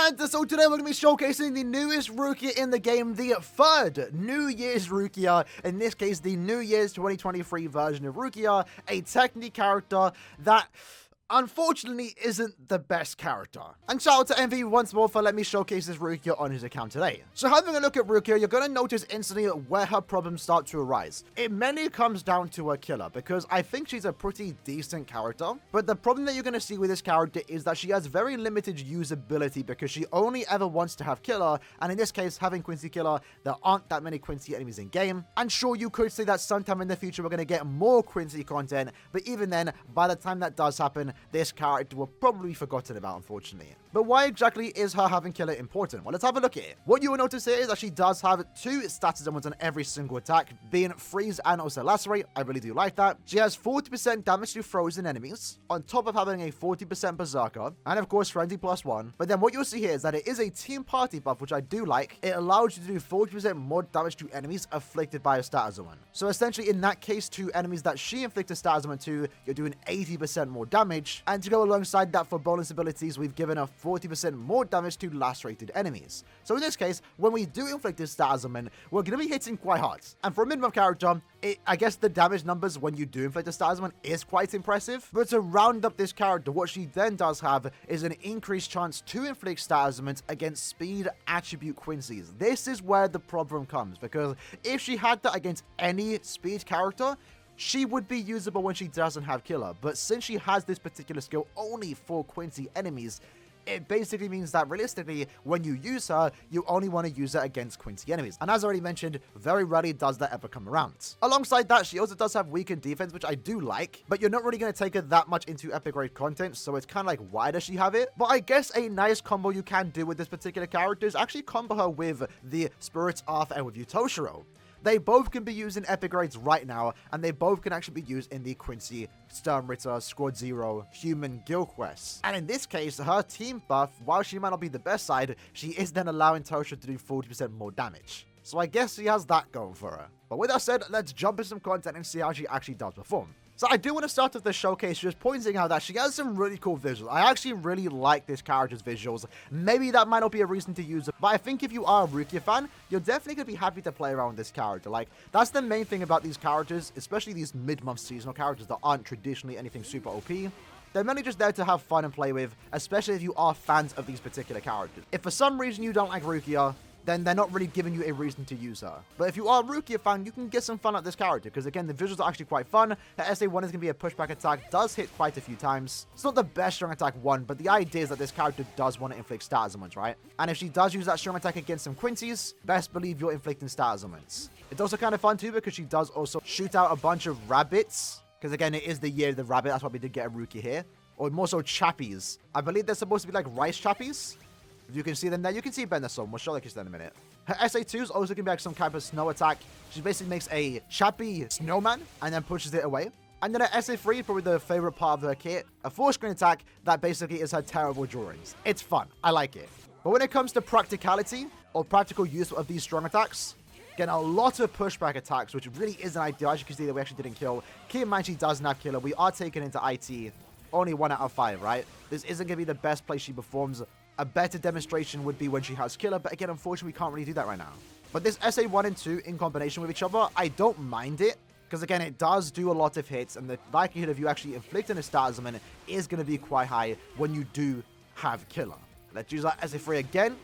And so today we're going to be showcasing the newest Rukia in the game, the third New Year's Rukia, in this case the New Year's 2023 version of Rukia, a Technique character that unfortunately isn't the best character. And shout out to Envy once more for letting me showcase this Rukia on his account today. So having a look at Rukia, you're going to notice instantly where her problems start to arise. It mainly comes down to her killer, because I think she's a pretty decent character, but the problem that you're going to see with this character is that she has very limited usability because she only ever wants to have killer, and in this case having Quincy killer, there aren't that many Quincy enemies in game. And sure, you could say that sometime in the future we're going to get more Quincy content, but even then, by the time that does happen, this character will probably be forgotten about, unfortunately. But why exactly is her having killer important? Well, let's have a look at it. What you will notice here is that she does have 2 status elements on every single attack, being freeze and also lacerate. I really do like that. She has 40% damage to frozen enemies, on top of having a 40% berserker, and of course frenzy +1. But then what you'll see here is that it is a team party buff, which I do like. It allows you to do 40% more damage to enemies afflicted by a status element. So essentially in that case, to enemies that she inflicts a status element to, you're doing 80% more damage. And to go alongside that for bonus abilities, we've given her 40% more damage to lacerated enemies. So in this case, when we do inflict this status element, we're going to be hitting quite hard. And for a mid-buff character, I guess the damage numbers when you do inflict a status element is quite impressive. But to round up this character, what she then does have is an increased chance to inflict status elements against speed attribute Quincy's. This is where the problem comes, because if she had that against any speed character, she would be usable when she doesn't have killer, but since she has this particular skill only for Quincy enemies, it basically means that realistically, when you use her, you only want to use her against Quincy enemies. And as I already mentioned, very rarely does that ever come around. Alongside that, she also does have weakened defense, which I do like, but you're not really going to take her that much into epic grade content, so it's kind of like, why does she have it? But I guess a nice combo you can do with this particular character is actually combo her with the Spirit's Off and with Toshiro. They both can be used in epic grades right now, and they both can actually be used in the Quincy, Sternritter, Squad Zero, Human Guild quests. And in this case, her team buff, while she might not be the best side, she is then allowing Toshiro to do 40% more damage. So I guess she has that going for her. But with that said, let's jump into some content and see how she actually does perform. So I do want to start off the showcase just pointing out that she has some really cool visuals. I actually really like this character's visuals. Maybe that might not be a reason to use it, but I think if you are a Rukia fan, you're definitely going to be happy to play around with this character. Like, that's the main thing about these characters, especially these mid-month seasonal characters that aren't traditionally anything super OP. They're mainly just there to have fun and play with, especially if you are fans of these particular characters. If for some reason you don't like Rukia, then they're not really giving you a reason to use her. But if you are a Rukia fan, you can get some fun out of this character, because again, the visuals are actually quite fun. The SA1 is going to be a pushback attack, does hit quite a few times. It's not the best strong attack one, but the idea is that this character does want to inflict status elements, right? And if she does use that strong attack against some Quincy's, best believe you're inflicting status elements. It's also kind of fun too, because she does also shoot out a bunch of rabbits, because again, it is the year of the rabbit, that's why we did get a Rukia here. Or more so chappies. I believe they're supposed to be like rice chappies. If you can see them there, you can see Ben some. We'll show like this in a minute. Her SA2 is also going to be like some type of snow attack. She basically makes a chappy snowman and then pushes it away. And then her SA3 is probably the favorite part of her kit. A 4-screen attack that basically is her terrible drawings. It's fun. I like it. But when it comes to practicality or practical use of these strong attacks, again, a lot of pushback attacks, which really isn't ideal. As you can see that we actually didn't kill. Keep in mind she doesn't have killer. We are taken into IT. Only 1 out of 5, right? This isn't going to be the best place she performs. A better demonstration would be when she has killer, but again, unfortunately, we can't really do that right now. But this SA1 and 2 in combination with each other, I don't mind it, because again, it does do a lot of hits, and the likelihood of you actually inflicting a status element is going to be quite high when you do have killer. Let's use that SA3 again.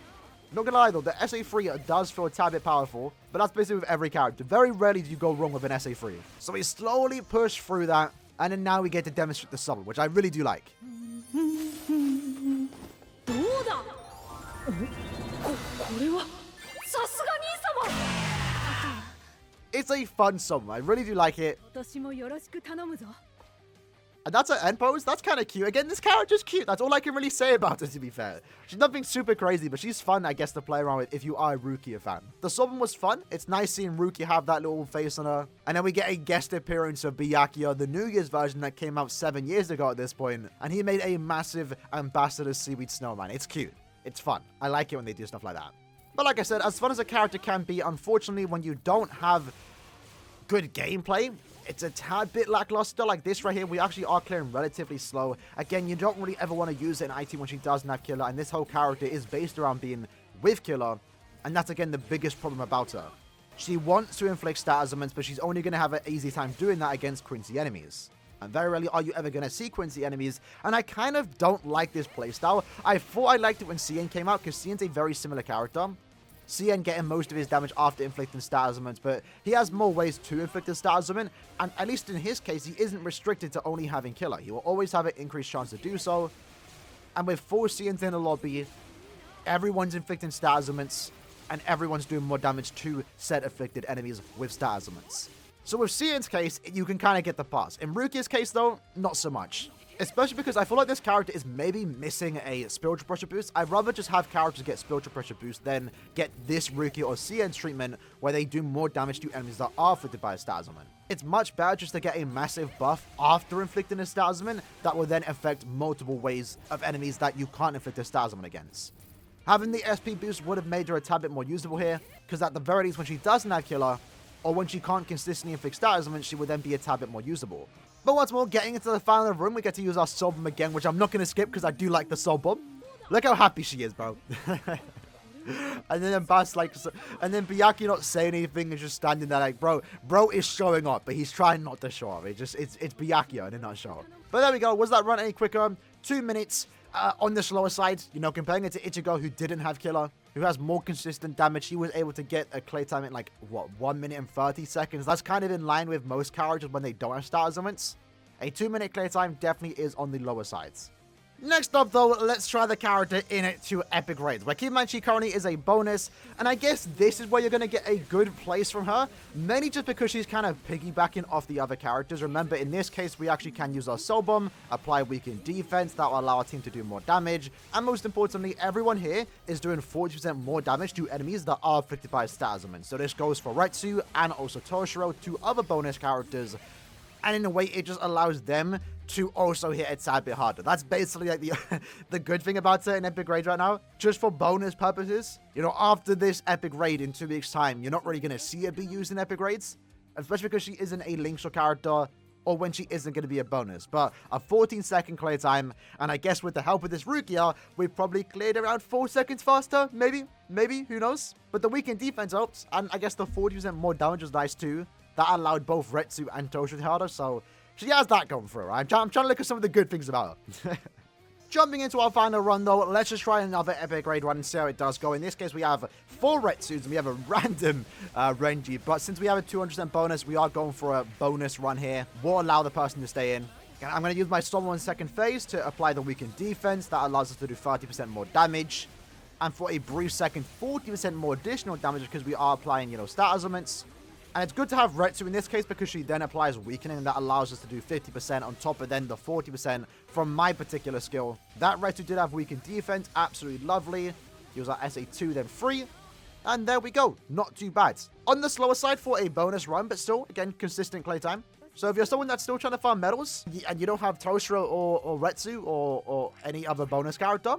Not gonna lie though, the SA3 does feel a tad bit powerful, but that's basically with every character. Very rarely do you go wrong with an SA3. So we slowly push through that, and then now we get to demonstrate the summon, which I really do like. It's a fun summon. I really do like it. And that's her end pose. That's kind of cute. Again, this character's cute. That's all I can really say about her, to be fair. She's nothing super crazy, but she's fun, I guess, to play around with if you are a Rukia fan. The summon was fun. It's nice seeing Rukia have that little face on her. And then we get a guest appearance of Byakuya, the New Year's version that came out 7 years ago at this point. And he made a massive ambassador seaweed snowman. It's cute. It's fun. I like it when they do stuff like that. But like I said, as fun as a character can be, unfortunately, when you don't have good gameplay, it's a tad bit lackluster. Like this right here, we actually are clearing relatively slow. Again, you don't really ever want to use it in IT when she doesn't have killer, and this whole character is based around being with killer, and that's again the biggest problem about her. She wants to inflict status amounts, but she's only going to have an easy time doing that against Quincy enemies. And very rarely are you ever going to see Quincy enemies, and I kind of don't like this playstyle. I thought I liked it when CN came out, because CN's a very similar character. CN getting most of his damage after inflicting status amounts, but he has more ways to inflict a status amount, and at least in his case, he isn't restricted to only having killer. He will always have an increased chance to do so, and with 4 CNs in the lobby, everyone's inflicting status amounts, and everyone's doing more damage to said afflicted enemies with status amounts. So with CN's case, you can kind of get the pass. In Rukia's case, though, not so much. Especially because I feel like this character is maybe missing a spiritual pressure boost. I'd rather just have characters get spiritual pressure boost than get this Rukia or CN's treatment where they do more damage to enemies that are afflicted by a status ailment. It's much better just to get a massive buff after inflicting a status ailment that will then affect multiple ways of enemies that you can't inflict a status ailment against. Having the SP boost would have made her a tad bit more usable here, because at the very least when she doesn't have killer, or when she can't consistently inflict status ailments, she would then be a tad bit more usable. But once more, getting into the final room, we get to use our soul bomb again, which I'm not going to skip because I do like the soul bomb. Look how happy she is, bro. And then Bass, like, and then Byakuya not saying anything and just standing there like, bro is showing up, but he's trying not to show up. It's Byakuya and not show up. But there we go. Was that run any quicker? 2 minutes on the slower side. You know, comparing it to Ichigo, who didn't have killer, who has more consistent damage. He was able to get a clay time in like, what, 1 minute and 30 seconds. That's kind of in line with most characters when they don't have status ailments. A 2-minute clay time definitely is on the lower sides. Next up, though, let's try the character in it to epic raids, where keep in mind she currently is a bonus, and I guess this is where you're going to get a good place from her, mainly just because she's kind of piggybacking off the other characters. Remember, in this case, we actually can use our soul bomb, apply weakened defense, that will allow our team to do more damage, and most importantly, everyone here is doing 40% more damage to enemies that are afflicted by status ailments. So this goes for Retsu and also Toshiro, 2 other bonus characters, and in a way, it just allows them to also hit a tad bit harder. That's basically like the good thing about it in Epic Raid right now. Just for bonus purposes, you know, after this Epic Raid in 2 weeks' time, you're not really going to see it be used in Epic Raids, especially because she isn't a Link's character, or when she isn't going to be a bonus. But a 14-second clear time, and I guess with the help of this Rukia, we've probably cleared around 4 seconds faster, maybe, who knows? But the weakened defense helps, and I guess the 40% more damage was nice too. That allowed both Retsu and Toshiro to hit harder, so she has that going for her. I'm trying to look at some of the good things about her. Jumping into our final run, though, let's just try another Epic Raid run and see how it does go. In this case, we have 4 Retsus, and we have a random Renji. But since we have a 200% bonus, we are going for a bonus run here. Will allow the person to stay in. And I'm going to use my Storm in second phase to apply the weakened defense. That allows us to do 30% more damage. And for a brief second, 40% more additional damage because we are applying, you know, status ailments. And it's good to have Retsu in this case because she then applies weakening, and that allows us to do 50% on top of then the 40% from my particular skill. That Retsu did have weakened defense, absolutely lovely. He was at SA2, then 3. And there we go, not too bad. On the slower side for a bonus run, but still, again, consistent clay time. So if you're someone that's still trying to farm medals, and you don't have Toshiro or Retsu or any other bonus character,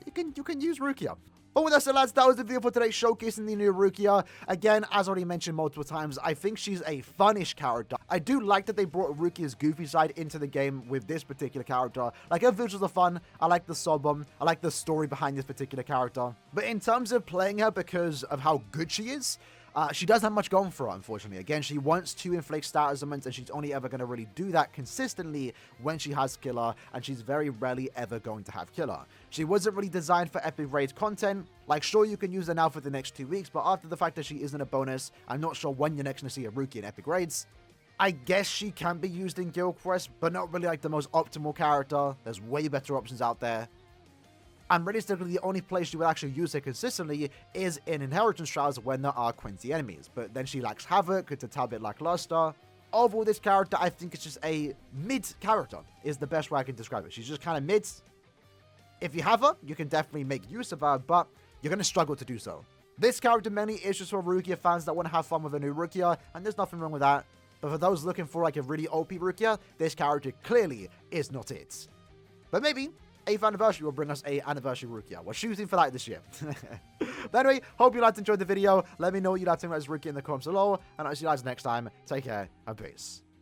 you can use Rukia. But with that said, lads, that was the video for today, showcasing the new Rukia. Again, as already mentioned multiple times, I think she's a funnish character. I do like that they brought Rukia's goofy side into the game with this particular character. Like, her visuals are fun. I like the soul bomb. I like the story behind this particular character. But in terms of playing her because of how good she is, she doesn't have much going for her, unfortunately. Again, she wants to inflict status ailments, and she's only ever going to really do that consistently when she has killer, and she's very rarely ever going to have killer. She wasn't really designed for Epic Raid content. Like, sure, you can use her now for the next 2 weeks, but after the fact that she isn't a bonus, I'm not sure when you're next going to see a Rukia in Epic Raids. I guess she can be used in Guild Quest, but not really like the most optimal character. There's way better options out there. And realistically, the only place you would actually use her consistently is in Inheritance Trials when there are Quincy enemies. But then she lacks Havoc, it's a tad bit lackluster. Overall, this character, I think it's just a mid character, is the best way I can describe it. She's just kind of mid. If you have her, you can definitely make use of her, but you're going to struggle to do so. This character mainly is just for Rukia fans that want to have fun with a new Rukia, and there's nothing wrong with that. But for those looking for like a really OP Rukia, this character clearly is not it. But maybe 8th anniversary will bring us a anniversary Rukia. We're shooting for that this year. But anyway, hope you guys enjoyed the video. Let me know what you like to think about this Rukia in the comments below. And I'll see you guys next time. Take care and peace.